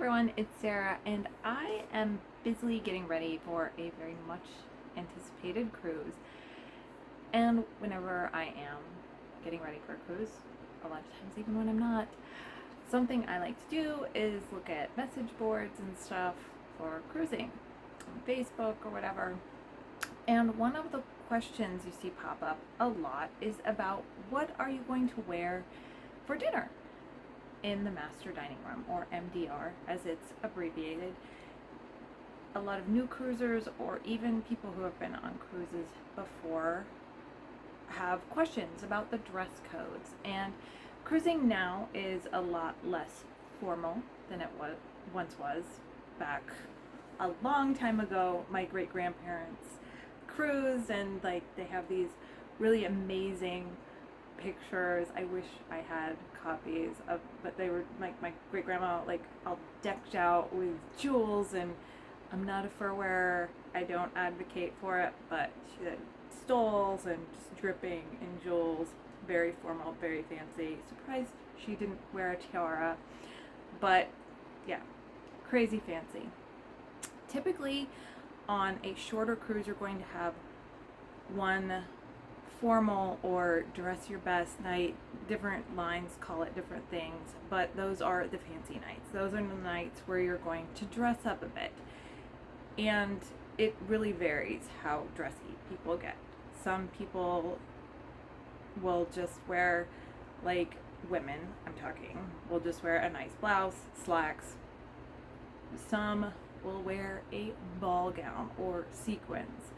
everyone, it's Sarah, and I am busily getting ready for a very much anticipated cruise. And whenever I am getting ready for a cruise, a lot of times even when I'm not, something I like to do is look at message boards and stuff for cruising on Facebook or whatever. And one of the questions you see pop up a lot is about what are you going to wear for dinner in the master dining room, or MDR as it's abbreviated. A lot of new cruisers, or even people who have been on cruises before, have questions about the dress codes. And cruising now is a lot less formal than it once was. Back a long time ago, my great grandparents cruised, and like they have these really amazing pictures. I wish I had copies of, but they were like my great grandma, like all decked out with jewels. And I'm not a fur wearer. I don't advocate for it, but she had stoles and just dripping in jewels. Very formal, very fancy. Surprised she didn't wear a tiara, but yeah, crazy fancy. Typically, on a shorter cruise, you're going to have one formal or dress your best night. Different lines call it different things, but those are the fancy nights. Those are the nights where you're going to dress up a bit. And it really varies how dressy people get. Some people will just wear, like women, I'm talking, will just wear a nice blouse, slacks. Some will wear a ball gown or sequins,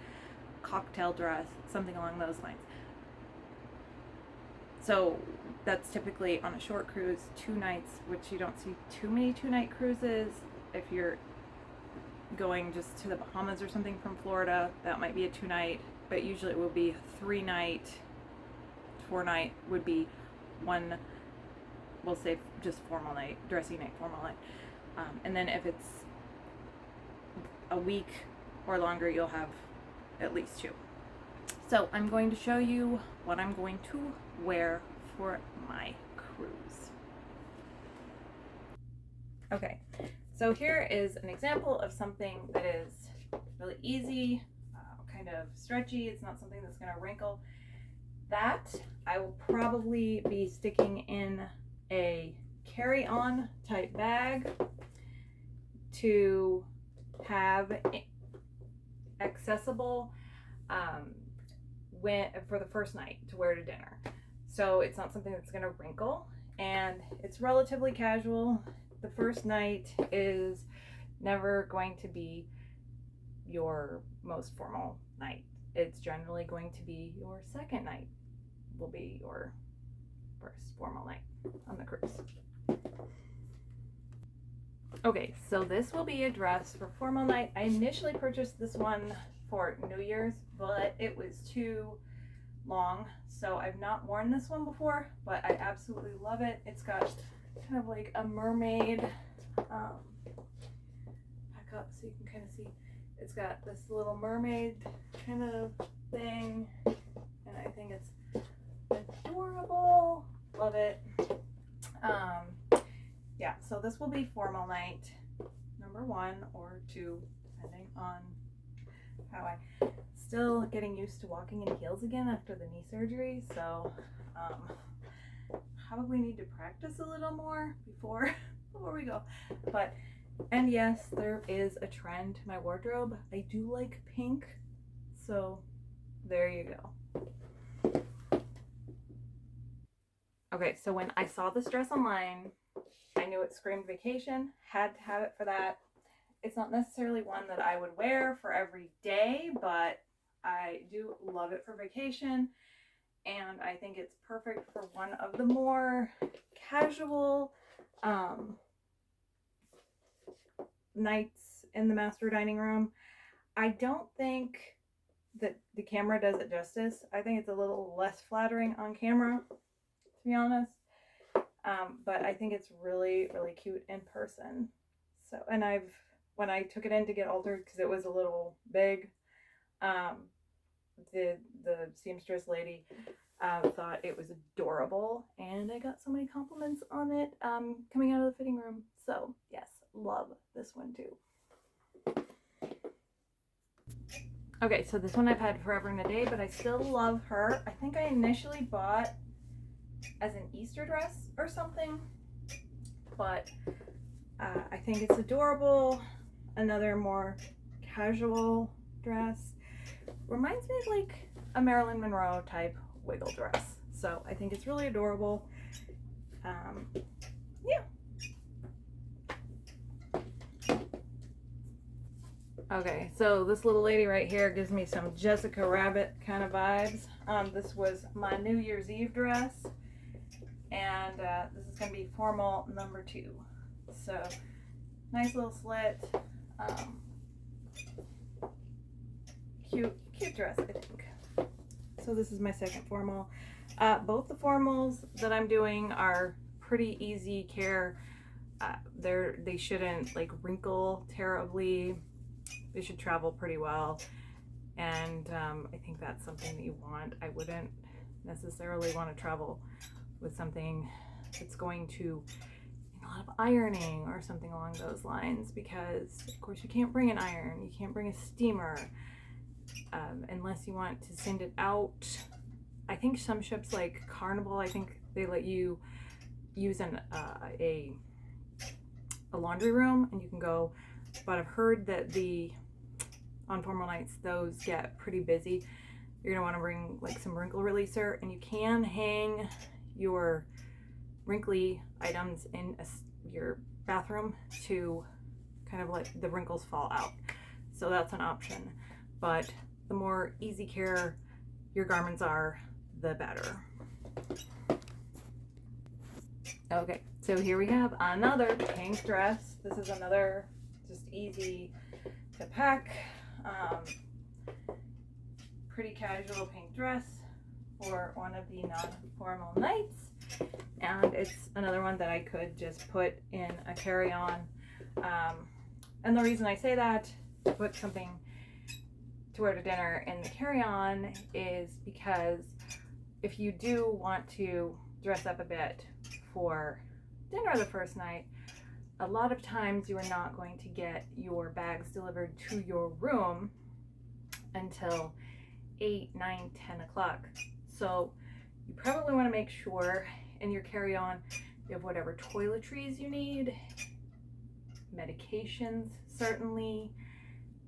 cocktail dress, something along those lines. So that's typically on a short cruise, 2 nights, which you don't see too many 2-night cruises. If you're going just to the Bahamas or something from Florida, that might be a 2-night, but usually it will be a 3-night. 4-night would be one, we'll say just formal night, dressy night, formal night. And then if it's a week or longer, you'll have at least 2. So I'm going to show you what I'm going to wear for my cruise. Okay, so here is an example of something that is really easy, kind of stretchy. It's not something that's going to wrinkle. That I will probably be sticking in a carry-on type bag to have accessible for the first night to wear to dinner. So it's not something that's going to wrinkle, and it's relatively casual. The first night is never going to be your most formal night. It's generally going to be your second night will be your first formal night on the cruise. Okay, so this will be a dress for formal night. I initially purchased this one for New Year's, but it was too long, so I've not worn this one before, but I absolutely love it. It's got kind of like a mermaid, back up so you can kind of see, it's got this little mermaid kind of thing, and I think it's adorable. Love it. Yeah, so this will be formal night number 1 or 2, depending on how I still getting used to walking in heels again after the knee surgery, so probably need to practice a little more before we go. But, and yes, there is a trend to my wardrobe. I do like pink, so there you go. Okay, so when I saw this dress online, I knew it screamed vacation, had to have it for that. It's not necessarily one that I would wear for every day, but I do love it for vacation, and I think it's perfect for one of the more casual nights in the master dining room. I don't think that the camera does it justice. I think it's a little less flattering on camera, to be honest. But I think it's really, really cute in person. So, and when I took it in to get altered, because it was a little big, the seamstress lady thought it was adorable, and I got so many compliments on it coming out of the fitting room. So yes, love Okay, so this one I've had forever and a day, but I still love her. I think I initially bought as an Easter dress or something, but I think it's adorable. Another more casual dress. Reminds me of like a Marilyn Monroe type wiggle dress. So I think it's really adorable. Yeah. Okay, so this little lady right here gives me some Jessica Rabbit kind of vibes. This was my New Year's Eve dress, and this is going to be formal number 2. So nice little slit. Cute dress, I think. So this is my second formal. Both the formals that I'm doing are pretty easy care. They shouldn't like wrinkle terribly. They should travel pretty well, and I think that's something that you want. I wouldn't necessarily want to travel with something that's going to a lot of ironing or something along those lines, because of course you can't bring an iron, you can't bring a steamer, unless you want to send it out. I think some ships like Carnival, I think they let you use a laundry room and you can go, but I've heard that on formal nights those get pretty busy. You're gonna want to bring like some wrinkle releaser, and you can hang your wrinkly items in your bathroom to kind of let the wrinkles fall out. So that's an option, but the more easy care your garments are, the better. Okay, so here we have another pink dress. This is another just easy to pack, pretty casual pink dress for one of the non-formal nights, and it's another one that I could just put in a carry-on, and the reason I say that, to put something to wear to dinner in the carry-on, is because if you do want to dress up a bit for dinner the first night, a lot of times you are not going to get your bags delivered to your room until 8, 9, 10 o'clock. So you probably want to make sure in your carry-on you have whatever toiletries you need, medications certainly,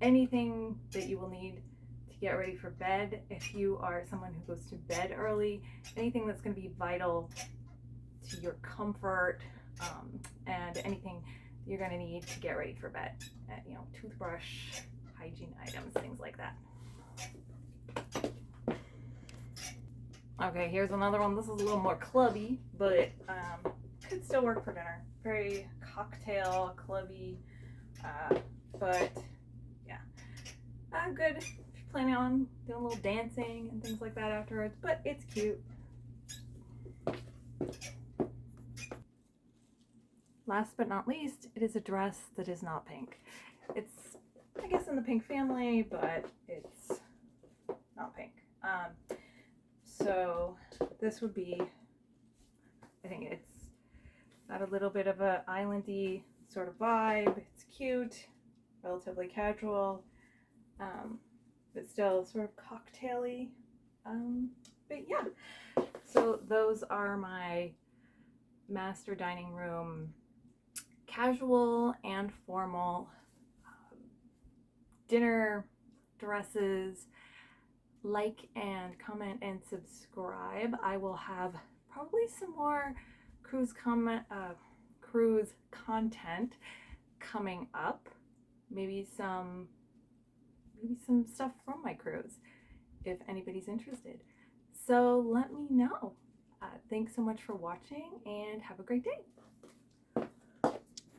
anything that you will need to get ready for bed if you are someone who goes to bed early, anything that's going to be vital to your comfort, and anything you're going to need to get ready for bed, toothbrush, hygiene items, things like that. Okay, here's another one. This is a little more clubby, but could still work for dinner. Very cocktail clubby, but yeah, good if you're planning on doing a little dancing and things like that afterwards, but it's cute. Last but not least, it is a dress that is not pink. It's, I guess, in the pink family, but it's not pink. So this would be, I think it's got a little bit of a islandy sort of vibe. It's cute, relatively casual, but still sort of cocktaily. But yeah, so those are my master dining room casual and formal dinner dresses. Like and comment and subscribe. I will have probably some more cruise content coming up. Maybe some stuff from my cruise if anybody's interested. So let me know. Thanks so much for watching and have a great day.